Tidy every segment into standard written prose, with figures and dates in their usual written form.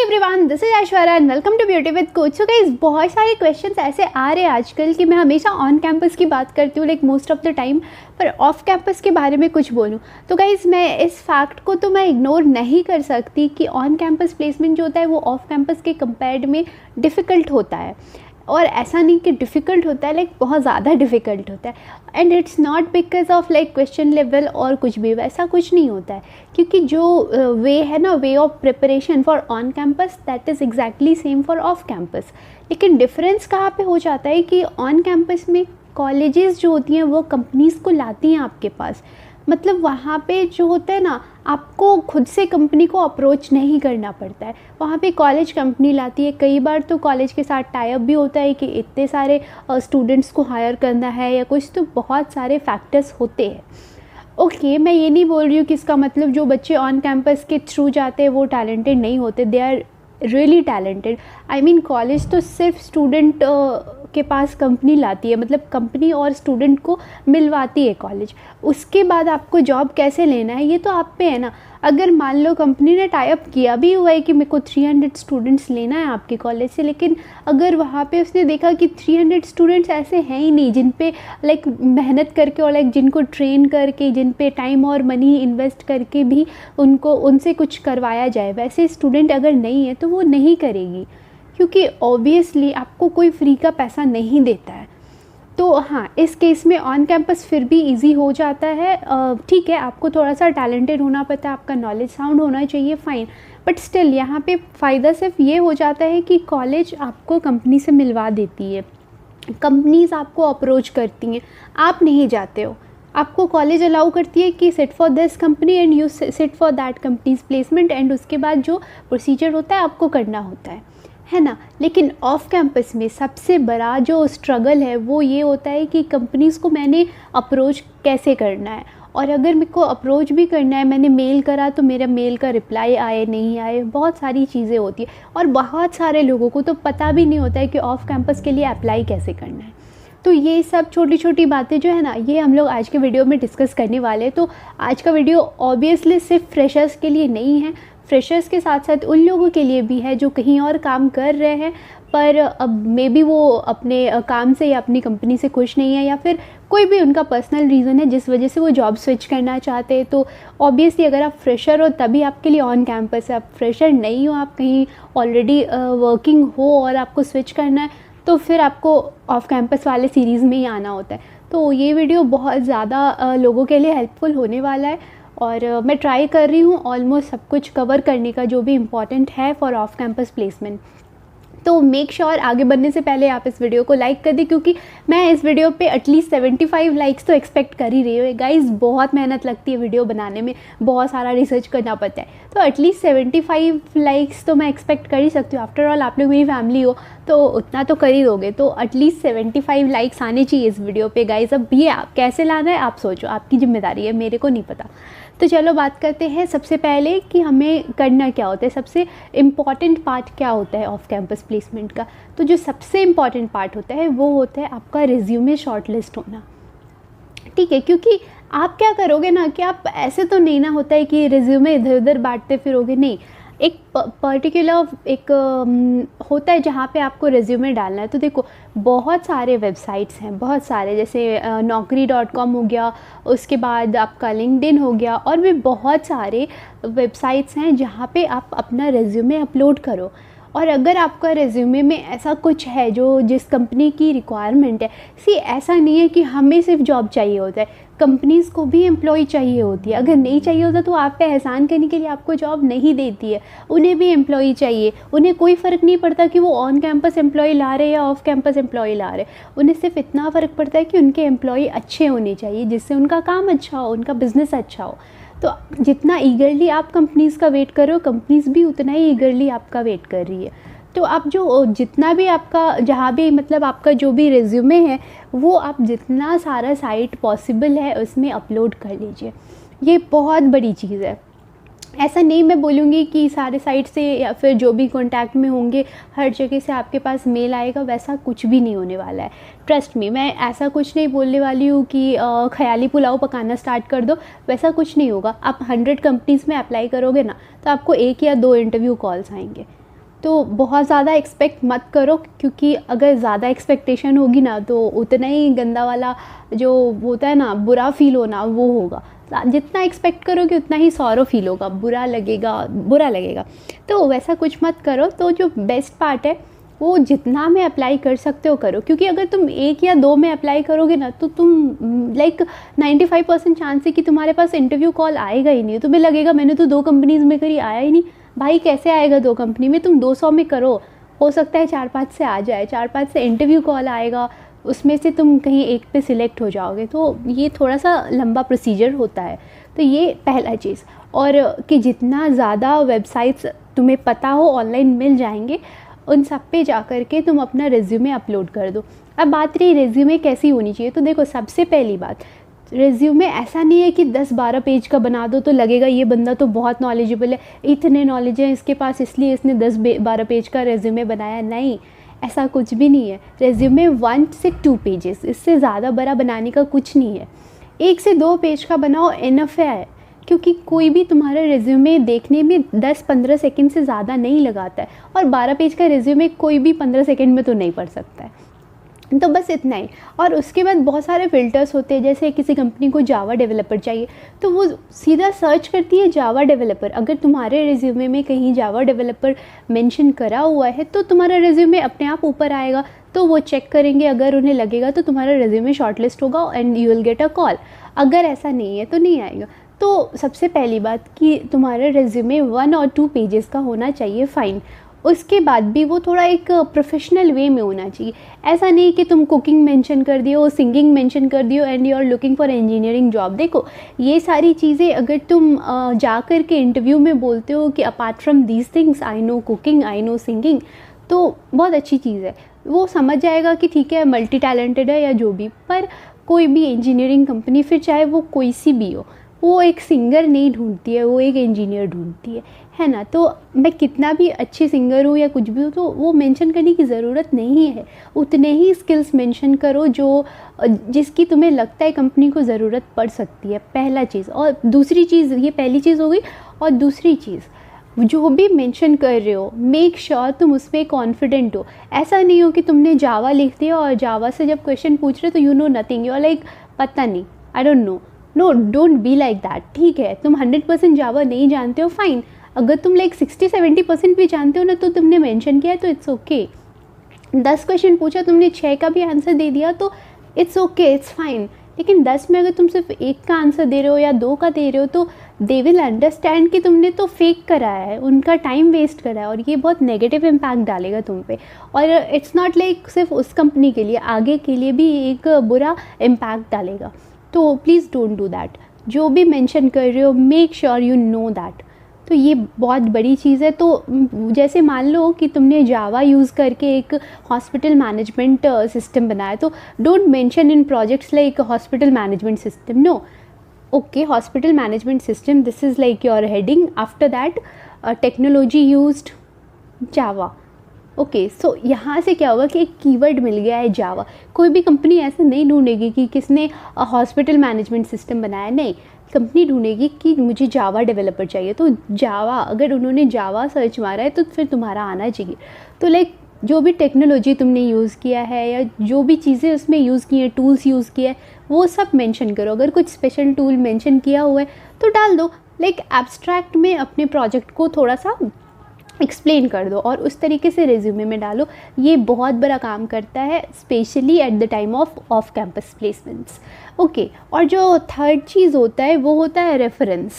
Everyone, this is Aishwarya and welcome to beauty with coach. So guys, बहुत सारे questions ऐसे आ रहे हैं आजकल कि मैं हमेशा ऑन कैंपस की बात करती हूँ like most of the time, पर ऑफ कैंपस के बारे में कुछ बोलूँ तो गाइस मैं इस फैक्ट को तो मैं इग्नोर नहीं कर सकती कि ऑन कैंपस प्लेसमेंट जो होता है वो ऑफ कैंपस के कंपेयर्ड में डिफ़िकल्ट होता है। और ऐसा नहीं कि डिफ़िकल्ट होता है, लाइक बहुत ज़्यादा डिफ़िकल्ट होता है। And it's not because of like question level और कुछ भी, वैसा कुछ नहीं होता है, क्योंकि जो वे है ना, way of preparation for on campus that is exactly same for off campus. लेकिन डिफरेंस कहाँ पे हो जाता है कि ऑन कैंपस में कॉलेजेस जो होती हैं वो कंपनीज़ को लाती हैं आपके पास। मतलब वहाँ पे जो होता है ना, आपको खुद से कंपनी को अप्रोच नहीं करना पड़ता है, वहाँ पे कॉलेज कंपनी लाती है। कई बार तो कॉलेज के साथ टाई अप भी होता है कि इतने सारे स्टूडेंट्स को हायर करना है या कुछ, तो बहुत सारे फैक्टर्स होते हैं। ओके, मैं ये नहीं बोल रही हूँ कि इसका मतलब जो बच्चे ऑन कैंपस के थ्रू जाते हैं वो टैलेंटेड नहीं होते, they are really talented. I mean college तो सिर्फ स्टूडेंट के पास कंपनी लाती है, मतलब कंपनी और स्टूडेंट को मिलवाती है कॉलेज। उसके बाद आपको जॉब कैसे लेना है ये तो आप पे है ना। अगर मान लो कंपनी ने टाई अप किया भी हुआ है कि मेरे को 300 स्टूडेंट्स लेना है आपके कॉलेज से, लेकिन अगर वहाँ पे उसने देखा कि 300 स्टूडेंट्स ऐसे हैं ही नहीं जिन पे लाइक मेहनत करके और लाइक जिनको ट्रेन करके, जिन पे टाइम और मनी इन्वेस्ट करके भी उनसे कुछ करवाया जाए, वैसे स्टूडेंट अगर नहीं है तो वो नहीं करेगी, क्योंकि ऑब्वियसली आपको कोई फ्री का पैसा नहीं देता है। तो हाँ, इस केस में ऑन कैंपस फिर भी इजी हो जाता है। ठीक है, आपको थोड़ा सा टैलेंटेड होना पड़ता है, आपका नॉलेज साउंड होना चाहिए, फ़ाइन, बट स्टिल यहाँ पे फ़ायदा सिर्फ ये हो जाता है कि कॉलेज आपको कंपनी से मिलवा देती है, कंपनीज आपको अप्रोच करती हैं, आप नहीं जाते हो। आपको कॉलेज अलाउ करती है कि sit for this company and you sit for that companies placement, and उसके बाद जो प्रोसीजर होता है आपको करना होता है ना। लेकिन ऑफ कैंपस में सबसे बड़ा जो स्ट्रगल है वो ये होता है कि कंपनीज़ को मैंने अप्रोच कैसे करना है, और अगर मेरे को अप्रोच भी करना है, मैंने मेल करा तो मेरा मेल का रिप्लाई आए नहीं आए, बहुत सारी चीज़ें होती है। और बहुत सारे लोगों को तो पता भी नहीं होता है कि ऑफ कैंपस के लिए अप्लाई कैसे करना है। तो ये सब छोटी छोटी बातें जो है ना, ये हम लोग आज के वीडियो में डिस्कस करने वाले हैं। तो आज का वीडियो ऑब्वियसली सिर्फ फ्रेशर्स के लिए नहीं है, फ्रेशर्स के साथ साथ उन लोगों के लिए भी है जो कहीं और काम कर रहे हैं, पर अब मे बी वो अपने काम से या अपनी कंपनी से खुश नहीं है, या फिर कोई भी उनका पर्सनल रीज़न है जिस वजह से वो जॉब स्विच करना चाहते हैं। तो ऑब्वियसली अगर आप फ्रेशर हो तभी आपके लिए ऑन कैंपस है। आप फ्रेशर नहीं हो, आप कहीं ऑलरेडी वर्किंग हो और आपको स्विच करना है, तो फिर आपको ऑफ कैंपस वाले सीरीज़ में ही आना होता है। तो ये वीडियो बहुत ज़्यादा लोगों के लिए हेल्पफुल होने वाला है, और मैं ट्राई कर रही हूँ ऑलमोस्ट सब कुछ कवर करने का जो भी इम्पॉर्टेंट है फॉर ऑफ कैंपस प्लेसमेंट। तो मेक श्योर आगे बढ़ने से पहले आप इस वीडियो को लाइक कर दें, क्योंकि मैं इस वीडियो पे एटलीस्ट 75 लाइक्स तो एक्सपेक्ट कर ही रही हूँ। गाइस, बहुत मेहनत लगती है वीडियो बनाने में, बहुत सारा रिसर्च करना पड़ता है, तो एटलीस्ट 75 लाइक्स तो मैं एक्सपेक्ट कर ही सकती हूँ। आफ्टर ऑल आप लोग मेरी फैमिली हो तो उतना तो कर ही दोगे, तो एटलीस्ट 75 लाइक्स आने चाहिए इस वीडियो पे गाइस। अब ये आप कैसे लाना है आप सोचो, आपकी जिम्मेदारी है, मेरे को नहीं पता। तो चलो बात करते हैं सबसे पहले कि हमें करना क्या होता है, सबसे इम्पॉर्टेंट पार्ट क्या होता है ऑफ कैंपस प्लेसमेंट का। तो जो सबसे इम्पॉर्टेंट पार्ट होता है वो होता है आपका रिज्यूमे शॉर्टलिस्ट होना। ठीक है, क्योंकि आप क्या करोगे ना कि आप ऐसे तो नहीं ना होता है कि रिज्यूमे इधर उधर बांटते फिरोगे, नहीं, एक पर्टिकुलर एक होता है जहाँ पे आपको रिज्यूमे डालना है। तो देखो, बहुत सारे वेबसाइट्स हैं, बहुत सारे, जैसे naukri.com हो गया, उसके बाद आपका लिंक्डइन हो गया, और भी बहुत सारे वेबसाइट्स हैं जहाँ पे आप अपना रिज्यूमे अपलोड करो। और अगर आपका रिज्यूमे में ऐसा कुछ है जो जिस कंपनी की रिक्वायरमेंट है, ऐसा नहीं है कि हमें सिर्फ जॉब चाहिए होता है, कंपनीज़ को भी एम्प्लॉय चाहिए होती है। अगर नहीं चाहिए होता तो आप पे एहसान करने के लिए आपको जॉब नहीं देती है, उन्हें भी एम्प्लॉय चाहिए। उन्हें कोई फ़र्क नहीं पड़ता कि वो ऑन कैंपस एम्प्लॉय ला रहे या ऑफ कैंपस एम्प्लॉय ला रहे, उन्हें सिर्फ इतना फ़र्क पड़ता है कि उनके एम्प्लॉय अच्छे होने चाहिए, जिससे उनका काम अच्छा हो, उनका बिज़नेस अच्छा हो। तो जितना ईगरली आप कंपनीज़ का वेट कर रहे हो, कंपनीज़ भी उतना ही ईगरली आपका वेट कर रही है। तो आप जो जितना भी आपका, जहाँ भी मतलब आपका जो भी रिज्यूमे है, वो आप जितना सारा साइट पॉसिबल है उसमें अपलोड कर लीजिए। ये बहुत बड़ी चीज़ है। ऐसा नहीं मैं बोलूँगी कि सारे साइट से या फिर जो भी कॉन्टैक्ट में होंगे हर जगह से आपके पास मेल आएगा, वैसा कुछ भी नहीं होने वाला है। ट्रस्ट मी, मैं ऐसा कुछ नहीं बोलने वाली हूँ कि ख़याली पुलाव पकाना स्टार्ट कर दो, वैसा कुछ नहीं होगा। आप 100 कंपनीज़ में अप्लाई करोगे ना, तो आपको 1 या 2 इंटरव्यू कॉल्स आएंगे, तो बहुत ज़्यादा एक्सपेक्ट मत करो, क्योंकि अगर ज़्यादा एक्सपेक्टेशन होगी ना तो उतना ही गंदा वाला जो होता है ना, बुरा फील होना, वो होगा। जितना एक्सपेक्ट करोगे उतना ही सॉरो फील होगा, बुरा लगेगा। तो वैसा कुछ मत करो। तो जो बेस्ट पार्ट है वो जितना में अप्लाई कर सकते हो करो, क्योंकि अगर तुम 1 या 2 में अप्लाई करोगे ना तो तुम लाइक 95% चांस है कि तुम्हारे पास इंटरव्यू कॉल आएगा ही नहीं। तुम्हें लगेगा मैंने तो 2 कंपनीज़ में करी, आया ही नहीं। भाई कैसे आएगा 2 कंपनी में? तुम 200 में करो, हो सकता है 4-5 से आ जाए, 4-5 से इंटरव्यू कॉल आएगा, उसमें से तुम कहीं एक पे सिलेक्ट हो जाओगे। तो ये थोड़ा सा लंबा प्रोसीजर होता है। तो ये पहला चीज़। और कि जितना ज़्यादा वेबसाइट्स तुम्हें पता हो ऑनलाइन मिल जाएंगे, उन सब पे जा कर के तुम अपना रिज्यूमे अपलोड कर दो। अब बात रही रिज्यूमे कैसी होनी चाहिए, तो देखो सबसे पहली बात, रिज्यूमे ऐसा नहीं है कि 10-12 पेज का बना दो तो लगेगा ये बंदा तो बहुत नॉलेजेबल है, इतने नॉलेज है इसके पास इसलिए इसने 10-12 पेज का रिज्यूमे बनाया। नहीं, ऐसा कुछ भी नहीं है। रिज्यूमे 1 से 2 पेजेस, इससे ज़्यादा बड़ा बनाने का कुछ नहीं है। 1 से 2 पेज का बनाओ, इनफ है। क्योंकि कोई भी तुम्हारा रिज्यूमे देखने में 10-15 सेकंड से ज़्यादा नहीं लगाता है, और 12 पेज का रिज्यूमे कोई भी 15 सेकंड में तो नहीं पढ़ सकता है। तो बस इतना ही। और उसके बाद बहुत सारे फ़िल्टर्स होते हैं, जैसे किसी कंपनी को जावा डेवलपर चाहिए तो वो सीधा सर्च करती है जावा डेवलपर। अगर तुम्हारे रिज्यूमे में कहीं जावा डेवलपर मेंशन करा हुआ है तो तुम्हारा रिज्यूमे अपने आप ऊपर आएगा। तो वो चेक करेंगे, अगर उन्हें लगेगा तो तुम्हारा रिज्यूमे शॉर्टलिस्ट होगा and you will get a call. अगर ऐसा नहीं है तो नहीं आएगा। तो सबसे पहली बात कि तुम्हारा रिज्यूमे 1 और 2 पेजेस का होना चाहिए, फ़ाइन। उसके बाद भी वो थोड़ा एक प्रोफेशनल वे में होना चाहिए। ऐसा नहीं कि तुम कुकिंग मेंशन कर दियो, सिंगिंग मेंशन कर दियो and you are looking for engineering job. देखो ये सारी चीज़ें अगर तुम जा कर के इंटरव्यू में बोलते हो कि apart from these things I know cooking, I know singing, तो बहुत अच्छी चीज़ है। वो समझ जाएगा कि ठीक है मल्टी टैलेंटेड है या जो भी। पर कोई भी इंजीनियरिंग कंपनी, फिर चाहे वो कोई सी भी हो, वो एक सिंगर नहीं ढूंढती है, वो एक इंजीनियर ढूंढती है ना। तो मैं कितना भी अच्छी सिंगर हूँ या कुछ भी हो तो वो मेंशन करने की ज़रूरत नहीं है। उतने ही स्किल्स मेंशन करो जो जिसकी तुम्हें लगता है कंपनी को ज़रूरत पड़ सकती है, पहला चीज़। और दूसरी चीज़, ये पहली चीज़ हो गई। और दूसरी चीज़, जो भी मेंशन कर रहे हो मेक श्योर तुम उसमें कॉन्फिडेंट हो। ऐसा नहीं हो कि तुमने जावा लिख दिया और जावा से जब क्वेश्चन पूछ रहे तो you know nothing, you are like पता नहीं, I don't know. No, don't be like that. ठीक है तुम 100% जावा नहीं जानते हो, फाइन। अगर तुम लाइक 60-70% भी जानते हो ना तो तुमने मेंशन किया है तो इट्स ओके। 10 क्वेश्चन पूछा, तुमने 6 का भी आंसर दे दिया तो इट्स ओके, इट्स फाइन। लेकिन 10 में अगर तुम सिर्फ 1 का आंसर दे रहे हो या 2 का दे रहे हो तो दे विल अंडरस्टैंड कि तुमने तो फेक कराया है, उनका टाइम वेस्ट करा है, और ये बहुत नेगेटिव इम्पैक्ट डालेगा तुम पे। और इट्स नॉट लाइक सिर्फ उस कंपनी के लिए, आगे के लिए भी एक बुरा इम्पैक्ट डालेगा। तो प्लीज़ डोंट डू दैट। जो भी मेंशन कर रहे हो make sure you know that. तो ये बहुत बड़ी चीज़ है। तो जैसे मान लो कि तुमने जावा यूज़ करके एक हॉस्पिटल मैनेजमेंट सिस्टम बनाया, तो don't mention in projects like hospital management system, no. Okay, hospital management system, this is like your heading. After that technology used Java. Okay, so यहाँ से क्या होगा कि एक कीवर्ड मिल गया है जावा। कोई भी कंपनी ऐसे नहीं ढूंढेगी कि किसने हॉस्पिटल मैनेजमेंट सिस्टम बनाया, नहीं। कंपनी ढूंढेगी कि मुझे जावा डेवलपर चाहिए, तो जावा, अगर उन्होंने जावा सर्च मारा है तो फिर तुम्हारा आना चाहिए। तो लाइक जो भी टेक्नोलॉजी तुमने यूज़ किया है या जो भी चीज़ें उसमें यूज़ की हैं, टूल्स यूज़ किए हैं, वो सब मेंशन करो। अगर कुछ स्पेशल टूल मेंशन किया हुआ है तो डाल दो। लाइक एब्स्ट्रैक्ट में अपने प्रोजेक्ट को थोड़ा सा एक्सप्लेन कर दो और उस तरीके से रिज्यूमे में डालो। ये बहुत बड़ा काम करता है, specially at the time off campus placements. Okay, और जो थर्ड चीज़ होता है वो होता है रेफरेंस।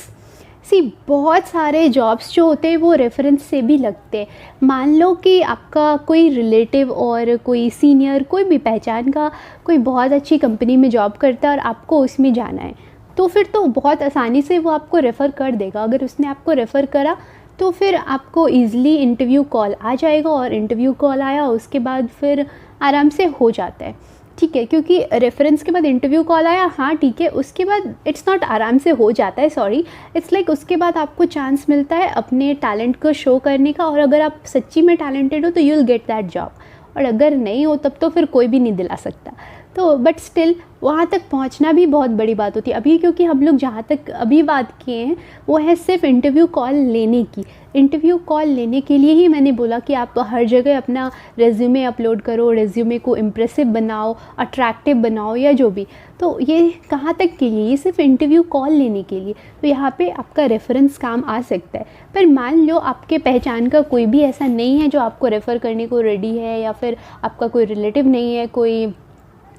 सी, बहुत सारे जॉब्स जो होते हैं वो रेफरेंस से भी लगते हैं। मान लो कि आपका कोई रिलेटिव और कोई सीनियर, कोई भी पहचान का कोई बहुत अच्छी कंपनी में जॉब करता है और आपको उसमें जाना है, तो फिर तो बहुत आसानी से वो आपको रेफ़र कर देगा। अगर उसने आपको रेफ़र करा तो फिर आपको ईज़िली इंटरव्यू कॉल आ जाएगा, और इंटरव्यू कॉल आया उसके बाद फिर आराम से हो जाता है। ठीक है, क्योंकि रेफरेंस के बाद इंटरव्यू कॉल आया, हाँ ठीक है, उसके बाद इट्स नॉट आराम से हो जाता है, सॉरी, इट्स लाइक उसके बाद आपको चांस मिलता है अपने टैलेंट को शो करने का, और अगर आप सच्ची में टैलेंटेड हो तो you will get that job, और अगर नहीं हो तब तो फिर कोई भी नहीं दिला सकता। तो बट स्टिल वहाँ तक पहुँचना भी बहुत बड़ी बात होती है। अभी क्योंकि हम लोग जहाँ तक अभी बात किए हैं वो है सिर्फ इंटरव्यू कॉल लेने की। इंटरव्यू कॉल लेने के लिए ही मैंने बोला कि आप हर जगह अपना रेज्यूमे अपलोड करो, रेज्यूमे को इम्प्रेसिव बनाओ, अट्रैक्टिव बनाओ या जो भी। तो ये कहाँ तक के लिए, ये सिर्फ इंटरव्यू कॉल लेने के लिए। तो यहाँ पे आपका रेफरेंस काम आ सकता है। पर मान लो आपके पहचान का कोई भी ऐसा नहीं है जो आपको रेफ़र करने को रेडी है, या फिर आपका कोई रिलेटिव नहीं है, कोई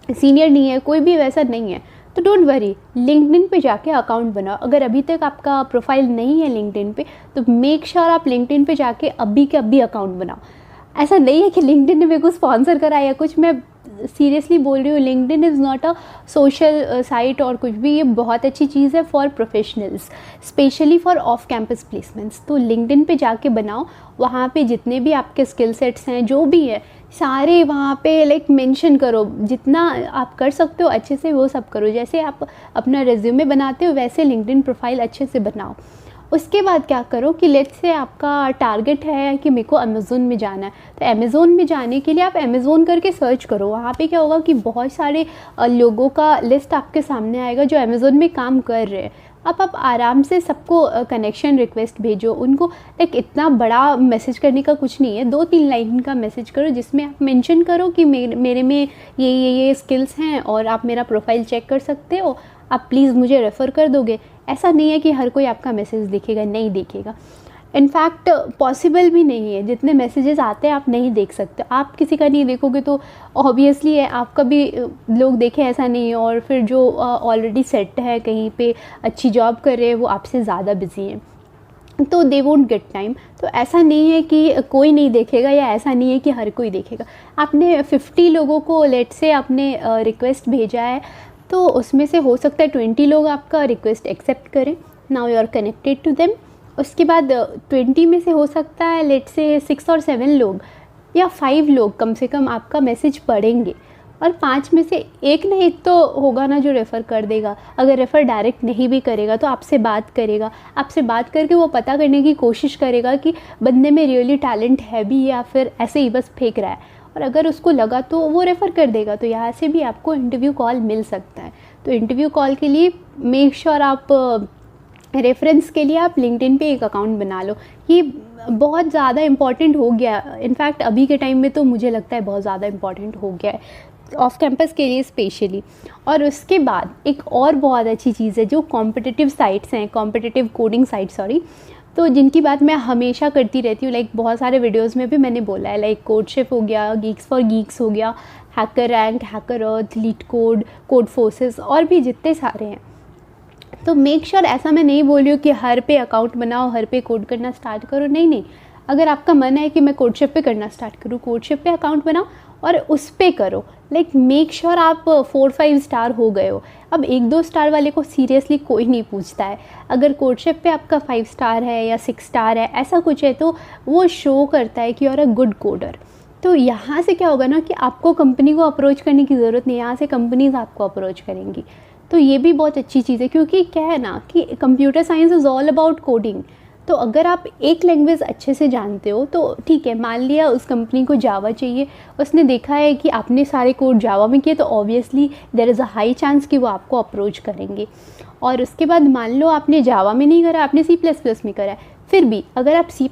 सीनियर नहीं है, कोई भी वैसा नहीं है, तो डोंट वरी, लिंक्डइन पे जाके अकाउंट बनाओ। अगर अभी तक आपका प्रोफाइल नहीं है लिंक्डइन पे, तो मेक श्योर आप लिंक्डइन पे जाके अभी के अभी अकाउंट बनाओ। ऐसा नहीं है कि लिंक्डइन ने मेरे को स्पॉन्सर करा या कुछ, मैं सीरियसली बोल रही हूँ। LinkedIn is not a social site और कुछ भी, ये बहुत अच्छी चीज़ है for professionals, specially for off campus placements. तो लिंक्डइन पे जाके बनाओ, वहाँ पे जितने भी आपके स्किल सेट्स हैं, जो भी है, सारे वहाँ पे लाइक मेंशन करो। जितना आप कर सकते हो अच्छे से वो सब करो। जैसे आप अपना रेज्यूमे बनाते हो वैसे लिंक्डइन प्रोफाइल अच्छे से बनाओ। उसके बाद क्या करो कि लेट्स से आपका टारगेट है कि मेरे को अमेज़ोन में जाना है, तो अमेज़ोन में जाने के लिए आप अमेज़ोन करके सर्च करो। वहाँ पे क्या होगा कि बहुत सारे लोगों का लिस्ट आपके सामने आएगा जो अमेज़ोन में काम कर रहे हैं। आप आराम से सबको कनेक्शन रिक्वेस्ट भेजो उनको। लाइक इतना बड़ा मैसेज करने का कुछ नहीं है, 2-3 लाइन का मैसेज करो जिसमें आप मेंशन करो कि मेरे में ये स्किल्स हैं और आप मेरा प्रोफाइल चेक कर सकते हो, आप प्लीज़ मुझे रेफ़र कर दोगे। ऐसा नहीं है कि हर कोई आपका मैसेज देखेगा, नहीं देखेगा। इनफैक्ट पॉसिबल भी नहीं है, जितने मैसेजेस आते हैं आप नहीं देख सकते। आप किसी का नहीं देखोगे तो ऑब्वियसली है आपका भी लोग देखें, ऐसा नहीं है। और फिर जो ऑलरेडी सेट है, कहीं पे अच्छी जॉब कर रहे हैं, वो आपसे ज़्यादा बिजी हैं, तो दे वोंट गेट टाइम। तो ऐसा नहीं है कि कोई नहीं देखेगा, या ऐसा नहीं है कि हर कोई देखेगा। आपने 50 लोगों को लेट से आपने रिक्वेस्ट भेजा है, तो उसमें से हो सकता है 20 लोग आपका रिक्वेस्ट एक्सेप्ट करें, now you are connected to them. उसके बाद 20 में से हो सकता है लेट से 6 और 7 लोग या 5 लोग कम से कम आपका मैसेज पढ़ेंगे, और 5 में से एक ना एक तो होगा ना जो रेफ़र कर देगा। अगर रेफ़र डायरेक्ट नहीं भी करेगा तो आपसे बात करेगा, आपसे बात करके वो पता करने की कोशिश करेगा कि बंदे में रियली टैलेंट है भी या फिर ऐसे ही बस फेंक रहा है। और अगर उसको लगा तो वो रेफ़र कर देगा। तो यहाँ से भी आपको इंटरव्यू कॉल मिल सकता है। तो इंटरव्यू कॉल के लिए मेक श्योर आप रेफरेंस के लिए आप लिंक्डइन पे एक अकाउंट बना लो। ये बहुत ज़्यादा इम्पॉर्टेंट हो गया, इनफैक्ट अभी के टाइम में तो मुझे लगता है बहुत ज़्यादा इम्पॉर्टेंट हो गया है ऑफ कैंपस के लिए स्पेशली। और उसके बाद एक और बहुत अच्छी चीज़ है जो कॉम्पिटिटिव साइट्स हैं, कॉम्पिटिटिव कोडिंग साइट सॉरी, तो जिनकी बात मैं हमेशा करती रहती हूँ। लाइक बहुत सारे वीडियोस में भी मैंने बोला है, लाइक कोडशिप हो गया, गीक्स फॉर गीक्स हो गया, हैकर रैंक, हैकर अर्थ, लीड कोड, कोड फोर्सेस, और भी जितने सारे हैं। तो मेक श्योर ऐसा मैं नहीं बोल रही हूँ कि हर पे अकाउंट बनाओ, हर पे कोड करना स्टार्ट करो, नहीं। अगर आपका मन है कि मैं कोडशिप पे करना स्टार्ट करूँ, कोडशिप पे अकाउंट बनाओ और उस पे करो। लाइक मेक श्योर आप 4-5 स्टार हो गए हो। अब 1-2 स्टार वाले को सीरियसली कोई नहीं पूछता है। अगर कोडशिप पे आपका 5 स्टार है या 6 स्टार है, ऐसा कुछ है, तो वो शो करता है कि you are a good coder. तो यहाँ से क्या होगा ना कि आपको कंपनी को अप्रोच करने की ज़रूरत नहीं, यहाँ से कंपनीज आपको अप्रोच करेंगी। तो ये भी बहुत अच्छी चीज़ है, क्योंकि क्या है ना कि computer science is all about coding. तो अगर आप एक लैंग्वेज अच्छे से जानते हो तो ठीक है, मान लिया उस कंपनी को जावा चाहिए, उसने देखा है कि आपने सारे कोड जावा में किए, तो obviously there is a high chance कि वो आपको अप्रोच करेंगे। और उसके बाद मान लो आपने जावा में नहीं करा, आपने C++ में करा है, फिर भी अगर आप C++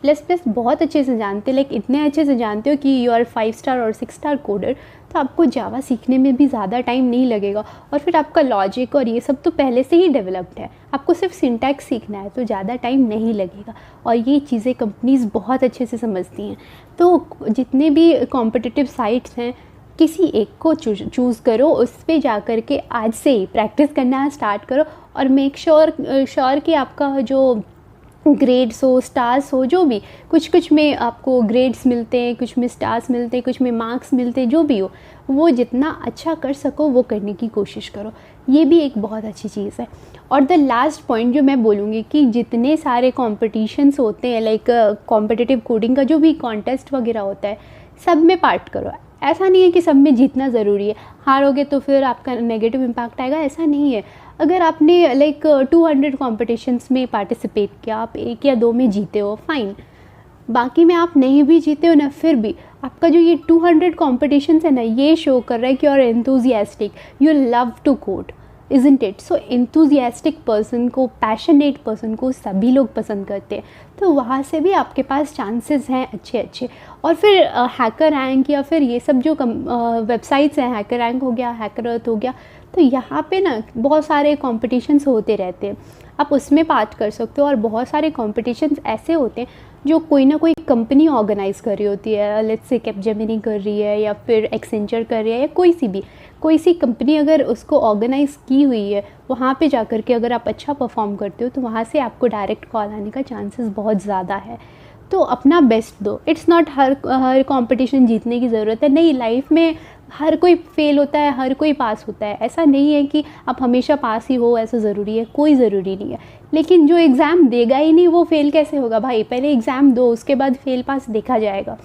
बहुत अच्छे से जानते, लाइक इतने अच्छे से जानते हो कि यू आर 5 स्टार और 6 स्टार कोडर, तो आपको जावा सीखने में भी ज़्यादा टाइम नहीं लगेगा। और फिर आपका लॉजिक और ये सब तो पहले से ही डेवलप्ड है, आपको सिर्फ सिंटैक्स सीखना है, तो ज़्यादा टाइम नहीं लगेगा। और ये चीज़ें कंपनीज़ बहुत अच्छे से समझती हैं। तो जितने भी कॉम्पिटिटिव साइट्स हैं, किसी एक को चूज़ करो, उस पर जा कर के आज से ही प्रैक्टिस करना स्टार्ट करो। और मेक श्योर कि आपका जो ग्रेड्स हो, स्टार्स हो, जो भी कुछ में आपको ग्रेड्स मिलते हैं, कुछ में स्टार्स मिलते हैं, कुछ में मार्क्स मिलते हैं, जो भी हो, वो जितना अच्छा कर सको वो करने की कोशिश करो। ये भी एक बहुत अच्छी चीज़ है। और द लास्ट पॉइंट जो मैं बोलूँगी कि जितने सारे कॉम्पिटिशन्स होते हैं, लाइक कॉम्पिटिटिव कोडिंग का जो भी कॉन्टेस्ट वगैरह होता है, सब में पार्ट करो। ऐसा नहीं है कि सब में जीतना ज़रूरी है, हारोगे तो फिर आपका नेगेटिव इम्पैक्ट आएगा, ऐसा नहीं है। अगर आपने लाइक 200 कॉम्पिटिशन्स में पार्टिसिपेट किया, आप 1 या 2 में जीते हो, फ़ाइन, बाकी में आप नहीं भी जीते हो ना, फिर भी आपका जो ये 200 कॉम्पिटिशन्स है ना, ये शो कर रहा है कि you are enthusiastic, you love to code, isn't it? So enthusiastic person को, पैशनेट पर्सन को सभी लोग पसंद करते हैं, तो वहाँ से भी आपके पास चांसेस हैं अच्छे अच्छे। और फिर हैकर रैंक या फिर ये सब जो वेबसाइट्स हैं, हैकर रैंक हो गया, हैकर अर्थ हो गया, तो यहाँ पे ना बहुत सारे कॉम्पिटिशन्स होते रहते हैं, आप उसमें पार्ट कर सकते हो। और बहुत सारे कॉम्पिटिशन्स ऐसे होते हैं जो कोई ना कोई कंपनी ऑर्गेनाइज़ कर रही होती है, लेट्स से कैपजेमिनी कर रही है या फिर एक्सेंचर कर रही है, या कोई सी कंपनी अगर उसको ऑर्गेनाइज़ की हुई है, वहाँ पे जा कर के अगर आप अच्छा परफॉर्म करते हो तो वहाँ से आपको डायरेक्ट कॉल आने का चांसेस बहुत ज़्यादा है। तो अपना बेस्ट दो। इट्स नॉट हर कंपटीशन जीतने की ज़रूरत है, नहीं, लाइफ में हर कोई फेल होता है, हर कोई पास होता है, ऐसा नहीं है कि आप हमेशा पास ही हो, ऐसा ज़रूरी है, कोई ज़रूरी नहीं है। लेकिन जो एग्ज़ाम देगा ही नहीं वो फेल कैसे होगा भाई? पहले एग्ज़ाम दो, उसके बाद फेल पास देखा जाएगा।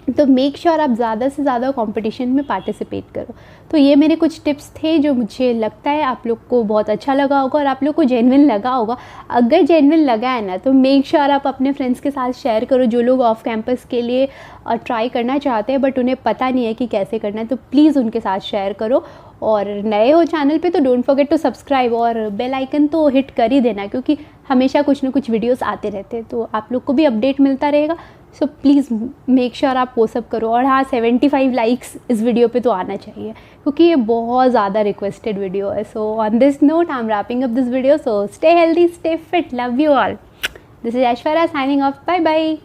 तो मेक श्योर आप ज़्यादा से ज़्यादा कंपटीशन में पार्टिसिपेट करो। तो ये मेरे कुछ टिप्स थे जो मुझे लगता है आप लोग को बहुत अच्छा लगा होगा और आप लोग को जेन्युइन लगा होगा। अगर जेन्युइन लगा है ना, तो मेक श्योर आप अपने फ्रेंड्स के साथ शेयर करो, जो लोग ऑफ कैंपस के लिए ट्राई करना चाहते हैं बट उन्हें पता नहीं है कि कैसे करना है, तो प्लीज़ उनके साथ शेयर करो। और नए हो चैनल पे तो डोंट फॉरगेट टू सब्सक्राइब और बेल आइकन तो हिट कर ही देना, क्योंकि हमेशा कुछ ना कुछ वीडियोस आते रहते हैं, तो आप लोग को भी अपडेट मिलता रहेगा। सो प्लीज़ मेक श्योर आप वो सब करो। और हाँ, 75 लाइक्स इस वीडियो पे तो आना चाहिए, क्योंकि ये बहुत ज़्यादा रिक्वेस्टेड वीडियो है। So on this note I am wrapping up this video. So stay healthy, stay fit, love you all. This is Aishwarya signing off, bye bye.